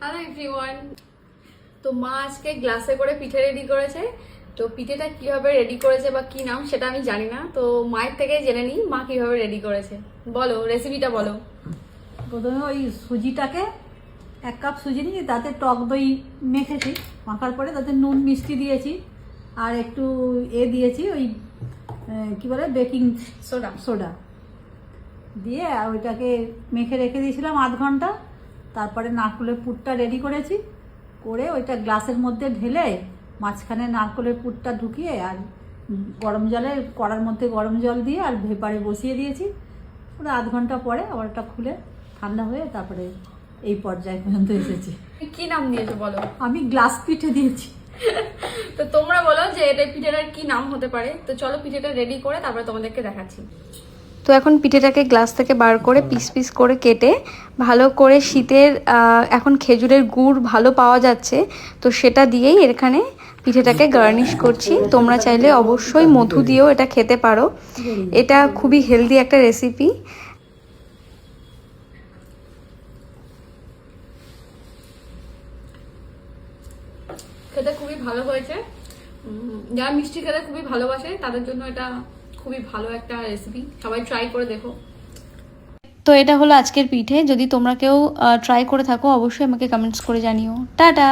Hello everyone. তো মা আজকে গ্লাসে করে পিঠে রেডি করেছে। তো পিঠেটা কিভাবে রেডি করেছে বা কি নাম সেটা আমি জানি না, তো মায়ের থেকে জেনে নিই মা কিভাবে রেডি করেছে। বলো, রেসিপিটা বলো। প্রথমে ওই সুজিটাকে 1 কাপ সুজি নিয়ে তাতে টক দই মেখেছি, মাখার পরে তাতে নুন মিষ্টি দিয়েছি আর একটু দিয়েছি ওই কি বলে বেকিং সোডা দিয়ে ওইটাকে মেখে রেখে দিয়েছিলাম আধ ঘন্টা। তারপরে নারকেলের পুরটা রেডি করেছি, করে ওইটা গ্লাসের মধ্যে ঢেলে মাঝখানে নারকেলের পুরটা ঢুকিয়ে আর গরম জলে কড়ার মধ্যে গরম জল দিয়ে আর ভেপারে বসিয়ে দিয়েছি। ওটা আধ ঘন্টা পরে আবার ওটা খুলে ঠান্ডা হয়ে তারপরে এই পর্যায়ে পর্যন্ত এসেছি। কি নাম দিয়েছো বলো? আমি গ্লাস পিঠে দিয়েছি। তো তোমরা বলো যে এটা পিঠেটার কি নাম হতে পারে। তো চলো পিঠেটা রেডি করে তারপরে তোমাদেরকে দেখাচ্ছি। তো এখন পিঠেটাকে গ্লাস থেকে বার করে পিস পিস করে কেটে ভালো করে শীতের এখন খেজুরের গুড় ভালো পাওয়া যাচ্ছে, তো সেটা দিয়েই এখানে পিঠেটাকে গার্নিশ করছি। তোমরা চাইলে অবশ্যই মধু দিয়েও এটা খেতে পারো, এটা খুবই হেলদি একটা রেসিপি। খেতে খুবই ভালো হয়েছে। যারা মিষ্টি খেতে খুবই ভালোবাসে তাদের জন্য এটা খুবই ভালো একটা রেসিপি, সবাই ট্রাই করে দেখো। তো এটা হলো আজকের পিঠে। যদি তোমরা কেউ ট্রাই করে থাকো অবশ্যই আমাকে কমেন্টস করে জানিও। টাটা।